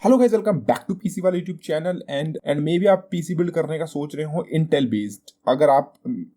Hello guys, welcome back to PC वाला YouTube channel and maybe बी आप PC build करने का सोच रहे हो इंटेल बेस्ड। अगर आप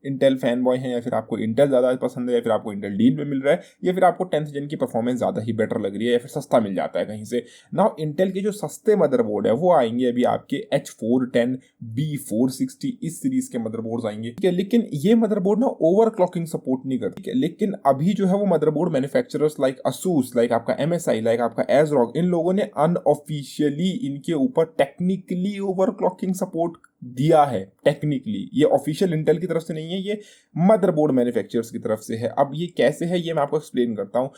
इंटेल फैन बॉय हैं या फिर आपको इंटेल ज़्यादा पसंद है या फिर आपको इंटेल डील में मिल रहा है या फिर आपको 10th जेन की परफॉर्मेंस ज़्यादा ही बेटर लग रही है या फिर सस्ता मिल जाता है कहीं से। नाउ इंटेल के जो सस्ते मदरबोर्ड है वो आएंगे अभी आपके H410 B460 इस सीरीज के मदरबोर्ड आएंगे, ठीक है। लेकिन ये मदरबोर्ड ना ओवर क्लॉकिंग सपोर्ट नहीं करती, ठीक है। लेकिन अभी जो है वो motherboard manufacturers like Asus, like आपका MSI, लाइक आपका एज़रॉक, इन लोगों ने अनऑफिशियली इनके ऊपर टेक्निकली ओवरक्लॉकिंग सपोर्ट दिया है। टेक्निकली ये ऑफिशियल इंटेल की तरफ से नहीं है, ये मदरबोर्ड मैन्युफैक्चरर्स की तरफ से है। अब ये कैसे है ये मैं आपको एक्सप्लेन करता हूँ।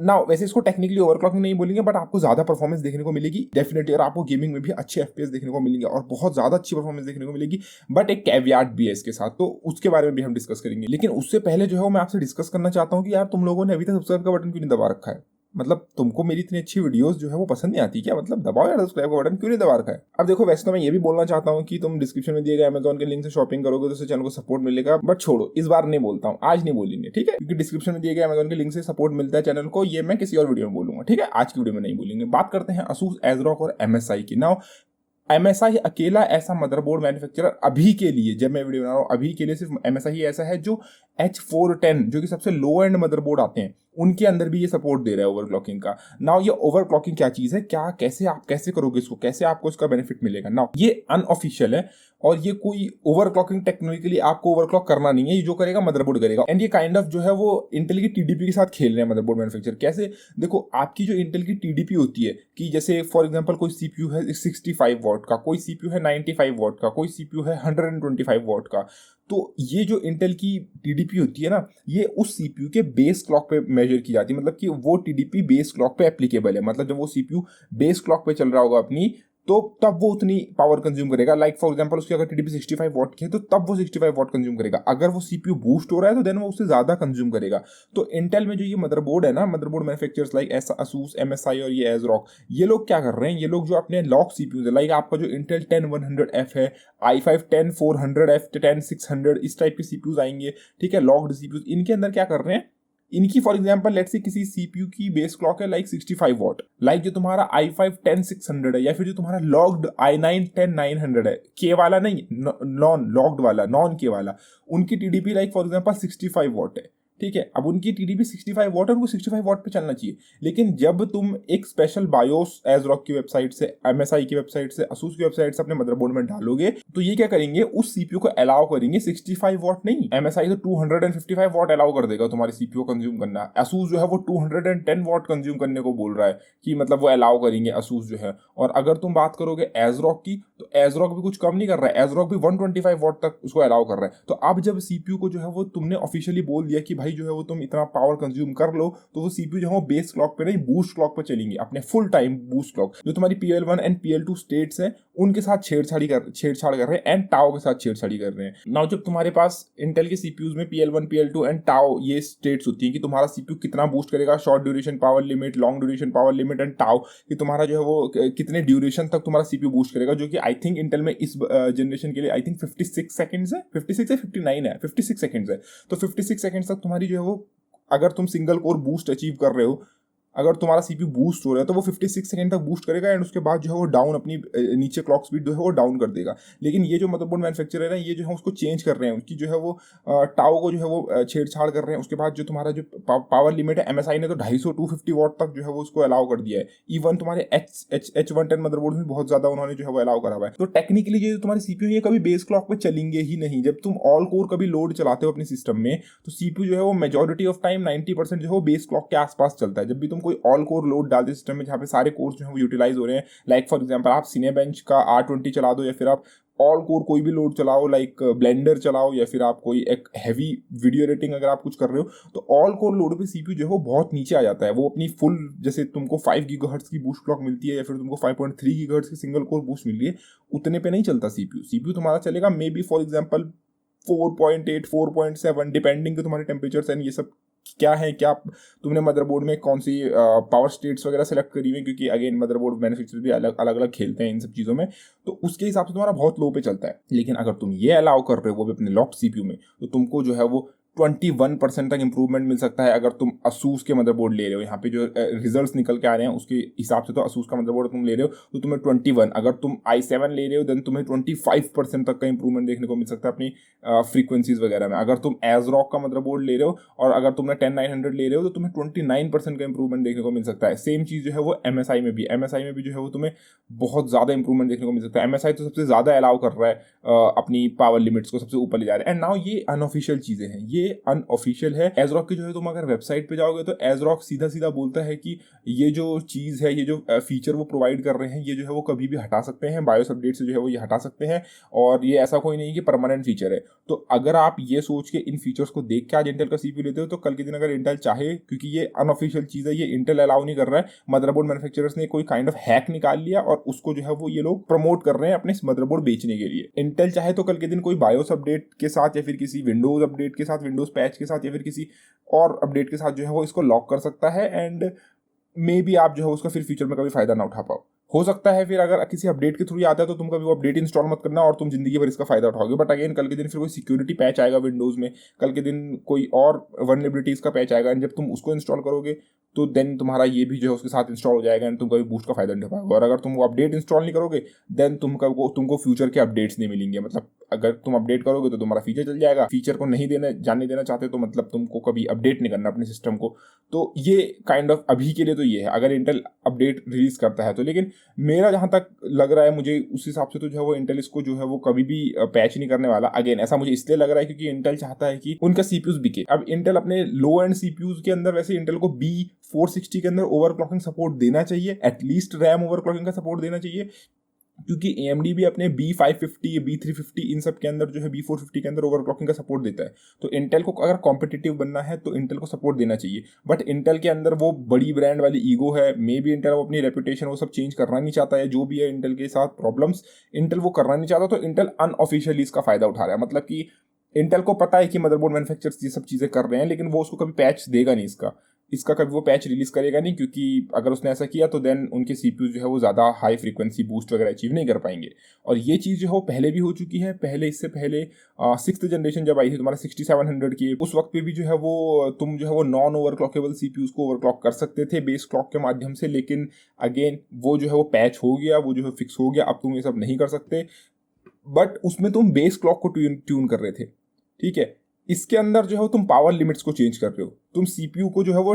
नाउ वैसे इसको टेक्निकली ओवरक्लॉकिंग नहीं बोलेंगे, बट आपको ज्यादा परफॉर्मेंस देखने को मिलेगी डेफिनेटली, और आपको गेमिंग में भी अच्छे FPS देखने को मिलेंगे और बहुत ज्यादा अच्छी परफॉर्मेंस देखने को मिलेगी। बट एक कैवियाट भी है इसके साथ, तो उसके बारे में भी हम डिस्कस करेंगे। लेकिन उससे पहले जो है मैं आपसे डिस्कस करना चाहता हूँ कि यार तुम लोगों ने अभी तक सब्सक्राइब का बटन क्यों नहीं दबा रखा है। मतलब तुमको मेरी इतनी अच्छी वीडियोस जो है वो पसंद नहीं आती क्या? मतलब दबाओ यार सब्सक्राइब का बटन, क्यों नहीं दबा रखा है। अब देखो, वैसे तो मैं ये भी बोलना चाहता हूँ कि तुम डिस्क्रिप्शन में दिए गए अमेजॉन के लिंक से शॉपिंग करोगे तो चैनल को सपोर्ट मिलेगा, बट छोड़ो, इस बार नहीं बोलता हूँ, आज नहीं बोलेंगे, ठीक है। क्योंकि डिस्क्रिप्शन में दिए गए अमेजॉन के लिंक से सपोर्ट मिलता है चैनल को, ये मैं किसी और वीडियो में बोलूंगा, ठीक है। आज की वीडियो में नहीं बोलेंगे। बात करते हैं असूस, एज़रॉक और MSI की। नाउ MSI अकेला ऐसा मदरबोर्ड मैन्युफैक्चरर अभी के लिए, जब मैं वीडियो बना रहा हूँ अभी के लिए, सिर्फ MSI ही ऐसा है जो H410 जो कि सबसे लो एंड मदरबोर्ड आते हैं उनके अंदर भी ये सपोर्ट दे रहा है ओवरक्लॉकिंग का। नाउ ये ओवरक्लॉकिंग क्या चीज है, क्या कैसे आप कैसे करोगे इसको, कैसे आपको इसका बेनिफिट मिलेगा। नाउ ये अनऑफिशियल है और ये कोई ओवरक्लॉकिंग टेक्निकली आपको ओवरक्लॉक करना नहीं है, ये जो करेगा मदरबोर्ड करेगा। एंड ये काइंड ऑफ जो है वो इंटेल की TDP के साथ खेल रहे हैं मदरबोर्ड मैन्युफैक्चरर। कैसे? देखो, आपकी जो इंटेल की TDP होती है कि जैसे फॉर एग्जांपल कोई CPU है 65 वॉट का, कोई CPU है 95 वॉट का, कोई CPU है 125 वॉट का, तो ये जो इंटेल की TDP होती है ना, ये उस CPU के बेस क्लॉक पे मेजर की जाती है। मतलब कि वो TDP बेस क्लॉक पे एप्लीकेबल है। मतलब जब वो CPU बेस क्लॉक पे चल रहा होगा अपनी, तो तब वो उतनी पावर कंज्यूम करेगा। लाइक फॉर एग्जांपल उसकी अगर TDP 65 वॉट की है तो तब वो 65 वॉट कंज्यूम करेगा। अगर वो CPU बूस्ट हो रहा है तो देन वो उससे ज्यादा कंज्यूम करेगा। तो इंटेल में जो ये मदरबोर्ड है ना, motherboard manufacturers like Asus, MSI और ये एज़रॉक, ये लोग क्या कर रहे हैं, ये लोग जो अपने लॉक CPUs है, लाइक आपका जो इंटेल 10100F है, i5 10400F, 10600, इस टाइप के CPUs आएंगे, ठीक है, लॉक्ड CPUs, इनके अंदर क्या कर रहे हैं, इनकी फॉर एग्जांपल लेट्स से किसी CPU की बेस क्लॉक है लाइक 65 वॉट, लाइक जो तुम्हारा i5 10600 है या फिर जो तुम्हारा लॉग्ड i9 10900 है, के वाला नहीं, नॉन लॉग्ड वाला, नॉन के वाला, उनकी TDP like for example 65 what है, ठीक है। अब उनकी TDP 65 वॉट है, उनको 65 वॉट पे चलना चाहिए। लेकिन जब तुम एक स्पेशल बायोस एज़रॉक की वेबसाइट से, MSI की वेबसाइट से, असूस की वेबसाइट से अपने मदरबोर्ड में डालोगे तो ये क्या करेंगे, उस CPU को अलाउ करेंगे 65 वॉट नहीं, MSI तो 255 वॉट अलाउ कर देगा तुम्हारी CPU कंज्यूम करना। असूस जो है वो 210 वॉट कंज्यूम करने को बोल रहा है कि मतलब वो अलाउ करेंगे असूस जो है। और अगर तुम बात करोगे एज़रॉक की, तो एज़रॉक भी कुछ कम नहीं कर रहा है, एज़रॉक भी 125 वॉट तक उसको अलाउ कर रहा है। तो अब जब CPU को जो है वो तुमने ऑफिशियली बोल दिया कि भाई जो है वो तुम इतना पावर कंज्यूम कर लो, तो वो CPU जो है वो बेस क्लॉक पे नहीं बूस्ट क्लॉक पे चलेंगी, अपने फुल टाइम बूस्ट क्लॉक। जो तुम्हारी PL1 एंड PL2 स्टेट्स हैं उनके साथ छेड़छाड़ कर रहे हैं एंड टाओ के साथ छेड़छाड़ी कर रहे हैं। नाउ जब तुम्हारे पास इंटेल के CPUs में PL1 PL2 एंड टाओ ये स्टेट्स होती हैं कि तुम्हारा CPU कितना बूस्ट करेगा, short duration power limit, long duration power limit and tau कि तुम्हारा जो है वो कितने ड्यूरेशन तक तुम्हारा CPU बूस्ट करेगा, जो कि आई थिंक इंटेल में इस जनरेशन के लिए आई थिंक 56 सेकंड्स है, 56 है 59 है, 56 सेकंड्स है। तो 56 सेकंड्स तक तुम्हारी जो है वो, अगर तुम सिंगल कोर बूस्ट अचीव कर रहे हो, अगर तुम्हारा CPU बूस्ट हो रहा है तो वो 56 सेकंड तक बूस्ट करेगा एंड उसके बाद जो है वो डाउन अपनी नीचे क्लॉक स्पीड जो है वो डाउन कर देगा। लेकिन ये जो मदरबोर्ड मैन्युफैक्चरर है ना, ये जो है उसको चेंज कर रहे हैं, उसकी जो है वो टाओ को जो है वो छेड़छाड़ कर रहे हैं। उसके बाद जो तुम्हारा जो पावर लिमिट है, MSI ने तो 250 250 वॉट तक जो है वो उसको अलाउ कर दिया है। इवन तुम्हारे H110 मदरबोर्ड में बहुत ज्यादा उन्होंने जो है वो अलाउ करा हुआ है। तो टेक्निकली जो तुम्हारे CPU है ये कभी बेस क्लॉक पे चलेंगे ही नहीं। जब तुम ऑल कोर कभी लोड चलाते हो अपने सिस्टम में, तो CPU जो है वो मेजोरिटी ऑफ टाइम 90% जो है वो बेस क्लॉक के आसपास चलता है। जब भी तुम कोई ऑल कोर लोड डालते सिस्टम में जहाँ पे सारे कोर्स जो है वो यूटिलाइज हो रहे हैं, लाइक फॉर एग्जांपल आप सिनेबेंच का R20 चला दो या फिर आप ऑल कोर कोई भी लोड चलाओ, लाइक ब्लेंडर चलाओ या फिर आप कोई एक हैवी वीडियो एडिटिंग अगर आप कुछ कर रहे हो, तो ऑल कोर लोड पे CPU जो है वो बहुत नीचे आ जाता है। वो अपनी फुल, जैसे तुमको 5 गीगाहर्ट्ज की बूस्ट क्लॉक मिलती है या फिर तुमको 5.3 गीगाहर्ट्ज की सिंगल कोर बूस्ट मिल रही है, उतने पे नहीं चलता CPU तुम्हारा चलेगा may be for example 4.8 4.7 depending कि तुम्हारे टेम्परेचर्स एंड ये सब क्या है, क्या तुमने मदरबोर्ड में कौन सी पावर स्टेट्स वगैरह सेलेक्ट करी हुई, क्योंकि अगेन मदरबोर्ड मैन्युफैक्चरर भी अलग अलग खेलते हैं इन सब चीज़ों में, तो उसके हिसाब से तुम्हारा बहुत लो पे चलता है। लेकिन अगर तुम ये अलाउ कर रहे हो वो भी अपने लॉक्ड CPU में, तो तुमको जो है वो 21% तक इंप्रूवमेंट मिल सकता है अगर तुम असूस के मदरबोर्ड ले रहे हो। यहाँ पे जो रिजल्ट्स निकल के आ रहे हैं उसके हिसाब से तो असूस का मदरबोर्ड तुम ले रहे हो तो तुम्हें 21, अगर तुम i7 ले रहे हो देन तुम्हें 25% तक का इंप्रूवमेंट देखने को मिल सकता है अपनी फ्रीक्वेंसीज वगैरह में। अगर तुम एजरॉक का मदरबोर्ड ले रहे हो और अगर तुमने 10900 ले रहे हो तो तुम्हें 29% का इंप्रूवमेंट देखने को मिल सकता है। सेम चीज़ जो है वो MSI में भी जो है वो तुम्हें बहुत ज़्यादा इंप्रूवमेंट देखने को मिल सकता है। MSI तो सबसे ज़्यादा अलाउ कर रहा है अपनी पावर लिमिट्स को सबसे ऊपर ले जा रहा है। एंड नाउ ये अनऑफिशियल चीज़ें हैं, ये अनऑफिशियल है। एजरॉक की जो है तुम अगर वेबसाइट पे जाओगे तो एजरॉक सीधा सीधा बोलता है कि ये जो चीज़ है, ये जो फीचर वो प्रोवाइड कर रहे हैं, ये जो है वो कभी भी हटा सकते हैं, बायोस अपडेट से जो है वो ये हटा सकते हैं और ये ऐसा कोई नहीं कि परमानेंट फीचर है। तो अगर आप ये सोच के इन फीचर्स को देख के आज इंटेल का सीपीयू लेते हो तो कल के दिन अगर इंटेल चाहे, क्योंकि ये अनऑफिशियल चीज़ है, ये इंटेल अलाउ नहीं कर रहा है, मदरबोर्ड मैन्युफैक्चरर्स ने कोई काइंड ऑफ हैक निकाल लिया और उसको जो है वो ये लोग प्रमोट कर रहे हैं अपने मदरबोर्ड बेचने के लिए। इंटेल चाहे तो कल के दिन कोई बायोस अपडेट के साथ या फिर किसी विंडोज अपडेट के साथ, विंडोज पैच के साथ या फिर किसी और अपडेट के साथ जो है वो इसको लॉक कर सकता है एंड मे बी आप जो है उसका फिर फ्यूचर में कभी फायदा ना उठा पाओ। हो सकता है फिर अगर किसी अपडेट के थ्रू ही आता है तो तुम कभी वो अपडेट इंस्टॉल मत करना और तुम जिंदगी भर इसका फायदा उठाओगे। बट अगेन कल के दिन फिर कोई सिक्योरिटी पैच आएगा विंडोज में, कल के दिन कोई और वल्नरेबिलिटीज का पैच आएगा एंड जब तुम उसको इंस्टॉल करोगे तो देन तुम्हारा ये भी जो है उसके साथ इंस्टॉल हो जाएगा एंड तुम कभी बूस्ट का फायदा नहीं उठा पाओगे। और अगर तुम वो अपडेट इंस्टॉल नहीं करोगे देन तुमको फ्यूचर के अपडेट्स नहीं मिलेंगे। मतलब अगर तुम अपडेट करोगे तो तुम्हारा फीचर चल जाएगा, फीचर को नहीं जानने देना चाहते तो मतलब तुमको कभी अपडेट नहीं करना अपने सिस्टम को। तो ये काइंड ऑफ अभी के लिए तो ये है अगर इंटेल अपडेट रिलीज करता है तो। लेकिन मेरा जहां तक लग रहा है मुझे उस हिसाब से तो जो है वो इंटेल इसको जो है वो कभी भी पैच नहीं करने वाला। अगेन ऐसा मुझे इसलिए लग रहा है क्योंकि इंटेल चाहता है कि उनका सीपीयूज बिके। अब इंटेल अपने लो एंड सीपीयूज के अंदर, वैसे इंटेल को B460 के अंदर ओवरक्लॉकिंग सपोर्ट देना चाहिए, एटलीस्ट रैम ओवरक्लॉकिंग का सपोर्ट देना चाहिए, क्योंकि AMD भी अपने B550 B350 इन सब के अंदर जो है B450 के अंदर ओवरक्लॉकिंग का सपोर्ट देता है। तो इंटेल को अगर कॉम्पिटिटिव बनना है तो इंटेल को सपोर्ट देना चाहिए। बट इंटेल के अंदर वो बड़ी ब्रांड वाली ईगो है, मे बी इंटेल वो अपनी रेपुटेशन वो सब चेंज करना नहीं चाहता है, जो भी है इंटेल के साथ प्रॉब्लम्स इंटेल वो करना नहीं चाहता, तो इंटेल अनऑफिशियली इसका फायदा उठा रहा है। मतलब कि इंटेल को पता है कि मदरबोर्ड मैन्युफैक्चरर्स ये सब चीज़ें कर रहे हैं लेकिन वो उसको कभी पैच देगा नहीं, इसका कभी वो पैच रिलीज करेगा नहीं, क्योंकि अगर उसने ऐसा किया तो देन उनके सीपीयू जो है वो ज़्यादा हाई फ्रीक्वेंसी बूस्ट वगैरह अचीव नहीं कर पाएंगे। और ये चीज़ जो है वो पहले भी हो चुकी है। इससे पहले 6th जनरेशन जब आई थी तुम्हारा 6700 की, उस वक्त पे भी जो है वो तुम जो है वो नॉन ओवरक्लॉकेबल सीपीयूज को ओवरक्लॉक कर सकते थे बेस क्लॉक के माध्यम से, लेकिन अगेन वो जो है वो पैच हो गया, वो जो है फिक्स हो गया, अब तुम ये सब नहीं कर सकते। बट उसमें तुम बेस क्लॉक को ट्यून कर रहे थे, ठीक है। इसके अंदर जो है तुम पावर लिमिट्स को चेंज कर रहे हो, तुम सीपीयू को जो है वो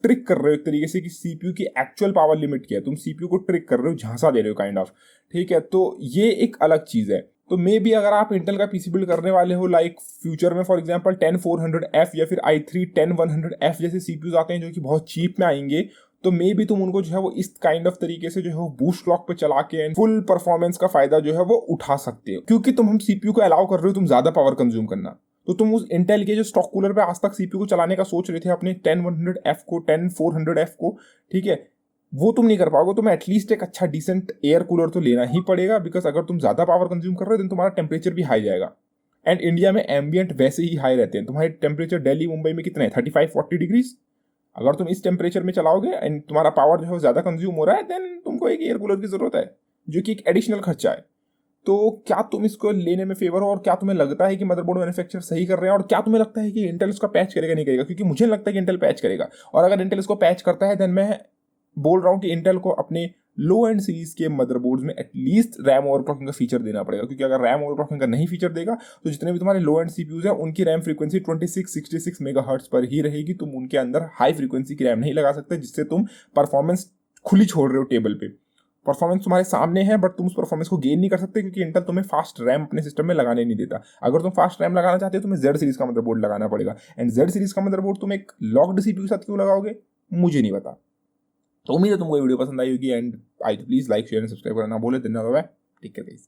ट्रिक कर रहे हो एक तरीके से कि सीपीयू की एक्चुअल पावर लिमिट क्या है, तुम सीपीयू को ट्रिक कर रहे हो, झांसा दे रहे हो काइंड ऑफ, ठीक है। तो ये एक अलग चीज़ है। तो मे बी अगर आप इंटेल का पीसी बिल्ड करने वाले हो लाइक फ्यूचर में फॉर एग्जांपल 10400F या फिर i3 10100F जैसे सीपीयूज आते हैं जो कि बहुत चीप में आएंगे, तो मे भी तुम उनको जो है वो इस काइंड ऑफ तरीके से जो है वो बूस्ट क्लॉक पे चला के फुल परफॉर्मेंस का फायदा जो है वो उठा सकते हो, क्योंकि तुम हम सीपीयू को अलाउ कर रहे हो तुम ज्यादा पावर कंज्यूम करना। तो तुम उस इंटेल के जो स्टॉक कूलर पे आज तक सीपीयू को चलाने का सोच रहे थे अपने 10100F को 10400F को, ठीक है, वो तुम नहीं कर पाओगे। तुम्हें एटलीस्ट एक अच्छा डिसेंट एयर कूलर तो लेना ही पड़ेगा, बिकॉज अगर तुम ज्यादा पावर कंज्यूम कर रहे हो तो तुम्हारा टेम्परेचर भी हाई जाएगा। एंड इंडिया में एम्बियंट वैसे ही हाई रहते हैं, तुम्हारे टेम्परेचर दिल्ली मुंबई में कितने 35-40 डिग्रीज। अगर तुम इस टेम्परेचर में चलाओगे एंड तुम्हारा पावर जो है ज्यादा कंज्यूम हो रहा है देन तुमको एक एयर कूलर की जरूरत है, जो कि एक एडिशनल खर्चा है। तो क्या तुम इसको लेने में फेवर हो, और क्या तुम्हें लगता है कि मदरबोर्ड मैन्युफैक्चरर सही कर रहे हैं, और क्या तुम्हें लगता है कि इंटेल इसका पैच करेगा नहीं करेगा? क्योंकि मुझे लगता है कि इंटेल पैच करेगा, और अगर इंटेल इसको पैच करता है देन मैं बोल रहा हूँ कि इंटेल को अपने लो एंड सीरीज के मदरबोर्ड्स में एटलीस्ट रैम ओवरक्लॉकिंग का फीचर देना पड़ेगा, क्योंकि अगर रैम ओवरक्लॉकिंग का नहीं फीचर देगा तो जितने भी तुम्हारे लो एंड सीपीयूज हैं उनकी रैम फ्रीक्वेंसी 26-66 मेगाहर्ट्ज पर ही रहेगी। तुम उनके अंदर हाई फ्रीक्वेंसी की रैम नहीं लगा सकते, जिससे तुम परफॉर्मेंस खुली छोड़ रहे हो टेबल पे। परफॉर्मेंस तुम्हारे सामने है बट तुम उस परफॉर्मेंस को गेन नहीं कर सकते, क्योंकि इंटेल तुम्हें फास्ट रैम अपने सिस्टम में लगाने नहीं देता। अगर तुम फास्ट रैम लगाना चाहते हो तुम्हें जेड सीरीज का मदरबोर्ड लगाना पड़ेगा, एंड जेड सीरीज का मदरबोर्ड तुम एक लॉक्ड सीपीयू के साथ क्यों लगाओगे मुझे नहीं पता। तो उम्मीद है तुमको ये वीडियो पसंद आई होगी, एंड आई तो please like share and subscribe करना बोले। धन्यवाद, टेक केयर गाइस।